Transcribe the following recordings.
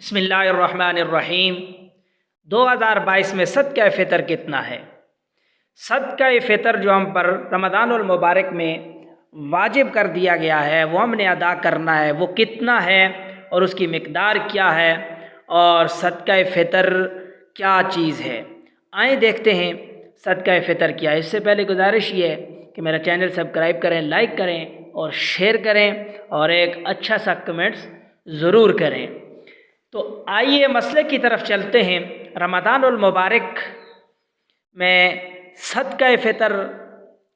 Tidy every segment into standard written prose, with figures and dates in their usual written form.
بسم اللہ الرحمن الرحیم۔ 2022 میں صدقہ فطر کتنا ہے؟ صدقہ فطر جو ہم پر رمضان المبارک میں واجب کر دیا گیا ہے وہ ہم نے ادا کرنا ہے، وہ کتنا ہے اور اس کی مقدار کیا ہے اور صدقہ فطر کیا چیز ہے؟ آئیں دیکھتے ہیں صدقہ فطر کیا ہے۔ اس سے پہلے گزارش یہ ہے کہ میرا چینل سبسکرائب کریں، لائک کریں اور شیئر کریں اور ایک اچھا سا کمنٹس ضرور کریں۔ تو آئیے مسئلے کی طرف چلتے ہیں۔ رمضان المبارک میں صدقہ فطر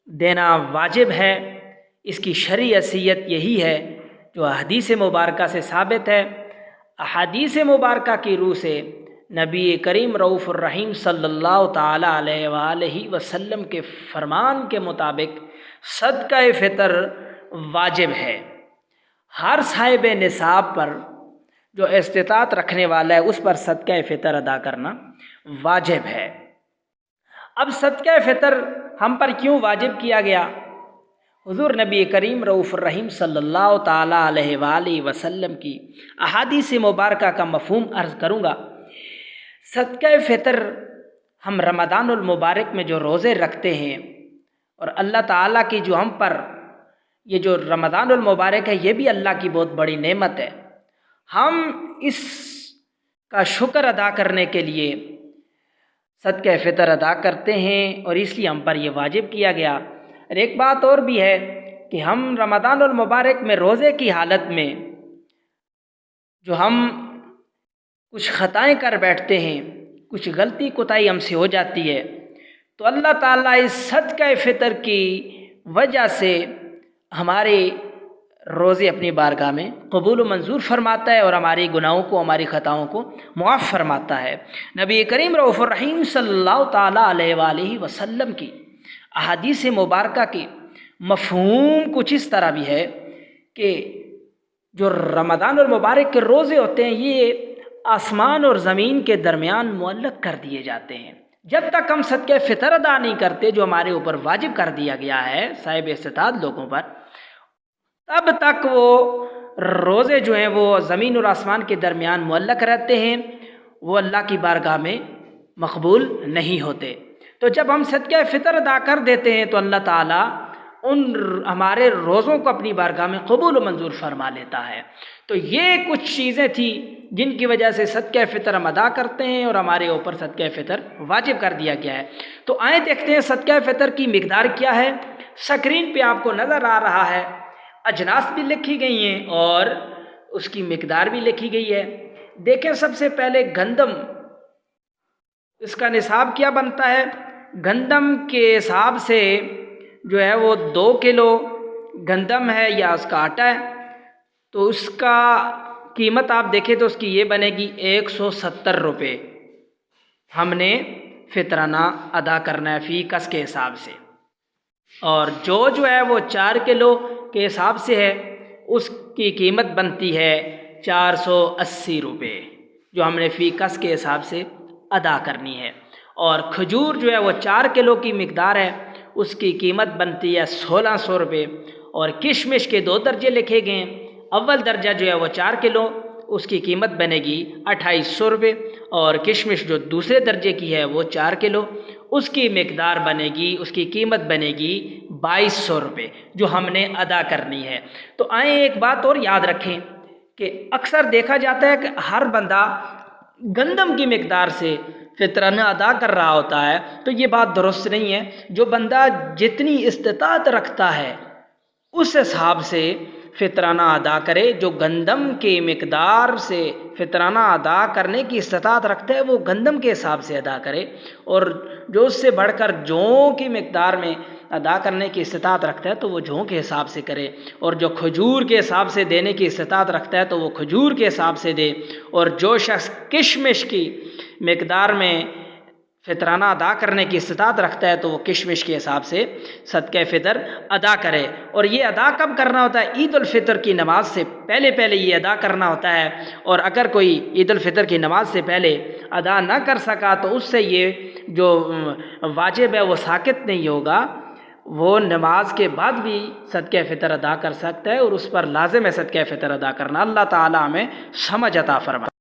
دینا واجب ہے، اس کی شرعی حیثیت یہی ہے جو حدیث مبارکہ سے ثابت ہے۔ احادیث مبارکہ کی روح سے نبی کریم رؤوف الرحیم صلی اللہ تعالیٰ علیہ وآلہ وسلم کے فرمان کے مطابق صدقہ فطر واجب ہے۔ ہر صاحب نصاب پر جو استطاعت رکھنے والا ہے اس پر صدقہ فطر ادا کرنا واجب ہے۔ اب صدقہ فطر ہم پر کیوں واجب کیا گیا؟ حضور نبی کریم رؤوف الرحیم صلی اللہ تعالیٰ علیہ وآلہ وسلم کی احادیث مبارکہ کا مفہوم عرض کروں گا۔ صدقہ فطر ہم رمضان المبارک میں جو روزے رکھتے ہیں اور اللہ تعالیٰ کی جو ہم پر یہ جو رمضان المبارک ہے یہ بھی اللہ کی بہت بڑی نعمت ہے۔ ہم اس کا شکر ادا کرنے کے لیے صدقہ فطر ادا کرتے ہیں اور اس لیے ہم پر یہ واجب کیا گیا۔ اور ایک بات اور بھی ہے کہ ہم رمضان المبارک میں روزے کی حالت میں جو ہم کچھ خطائیں کر بیٹھتے ہیں، کچھ غلطی کوتاہی ہم سے ہو جاتی ہے، تو اللہ تعالیٰ اس صدقہ فطر کی وجہ سے ہمارے روزے اپنی بارگاہ میں قبول و منظور فرماتا ہے اور ہماری گناہوں کو، ہماری خطاؤں کو معاف فرماتا ہے۔ نبی کریم رؤوف الرحیم صلی اللہ تعالیٰ علیہ وآلہ وسلم کی احادیث مبارکہ کی مفہوم کچھ اس طرح بھی ہے کہ جو رمضان المبارک کے روزے ہوتے ہیں یہ آسمان اور زمین کے درمیان معلق کر دیے جاتے ہیں۔ جب تک ہم صدقہ فطر ادا نہیں کرتے جو ہمارے اوپر واجب کر دیا گیا ہے صاحب استطاعت لوگوں پر، تب تک وہ روزے جو ہیں وہ زمین اور آسمان کے درمیان معلق رہتے ہیں، وہ اللہ کی بارگاہ میں مقبول نہیں ہوتے۔ تو جب ہم صدقہ فطر ادا کر دیتے ہیں تو اللہ تعالیٰ ان ہمارے روزوں کو اپنی بارگاہ میں قبول و منظور فرما لیتا ہے۔ تو یہ کچھ چیزیں تھیں جن کی وجہ سے صدقہ فطر ہم ادا کرتے ہیں اور ہمارے اوپر صدقہ فطر واجب کر دیا گیا ہے۔ تو آئیں دیکھتے ہیں صدقہ فطر کی مقدار کیا ہے۔ سکرین پہ آپ کو نظر آ رہا ہے، اجناس بھی لکھی گئی ہیں اور اس کی مقدار بھی لکھی گئی ہے۔ دیکھیں سب سے پہلے گندم، اس کا نصاب کیا بنتا ہے؟ گندم کے حساب سے جو ہے وہ 2 کلو گندم ہے یا اس کا آٹا ہے، تو اس کا قیمت آپ دیکھیں تو اس کی یہ بنے گی 170 روپے۔ ہم نے فطرانہ ادا کرنا ہے فی کس کے حساب سے، اور جو ہے وہ 4 کلو کے حساب سے ہے، اس کی قیمت بنتی ہے 480 روپے جو ہم نے فی کس کے حساب سے ادا کرنی ہے۔ اور کھجور جو ہے وہ 4 کلو کی مقدار ہے، اس کی قیمت بنتی ہے 1600 روپے۔ اور کشمش کے 2 درجے لکھے گئے ہیں، اول درجہ جو ہے وہ 4 کلو، اس کی قیمت بنے گی 2800 روپے، اور کشمش جو دوسرے درجے کی ہے وہ 4 کلو، اس کی مقدار بنے گی، اس کی قیمت بنے گی 2200 روپے جو ہم نے ادا کرنی ہے۔ تو آئیں ایک بات اور یاد رکھیں کہ اکثر دیکھا جاتا ہے کہ ہر بندہ گندم کی مقدار سے فطرانہ ادا کر رہا ہوتا ہے، تو یہ بات درست نہیں ہے۔ جو بندہ جتنی استطاعت رکھتا ہے اس حساب سے فطرانہ ادا کرے۔ جو گندم کی مقدار سے فطرانہ ادا کرنے کی استطاعت رکھتا ہے وہ گندم کے حساب سے ادا کرے، اور جو اس سے بڑھ کر جوں کی مقدار میں ادا کرنے کی استطاعت رکھتا ہے تو وہ جوں کے حساب سے کرے، اور جو کھجور کے حساب سے دینے کی استطاعت رکھتا ہے تو وہ کھجور کے حساب سے دے، اور جو شخص کشمش کی مقدار میں فطرانہ ادا کرنے کی استطاعت رکھتا ہے تو وہ کشمش کے حساب سے صدقہ فطر ادا کرے۔ اور یہ ادا کب کرنا ہوتا ہے؟ عید الفطر کی نماز سے پہلے یہ ادا کرنا ہوتا ہے، اور اگر کوئی عید الفطر کی نماز سے پہلے ادا نہ کر سکا تو اس سے یہ جو واجب ہے وہ ساقط نہیں ہوگا، وہ نماز کے بعد بھی صدقہ فطر ادا کر سکتا ہے اور اس پر لازم ہے صدقہ فطر ادا کرنا۔ اللہ تعالیٰ ہمیں سمجھ عطا فرمائے۔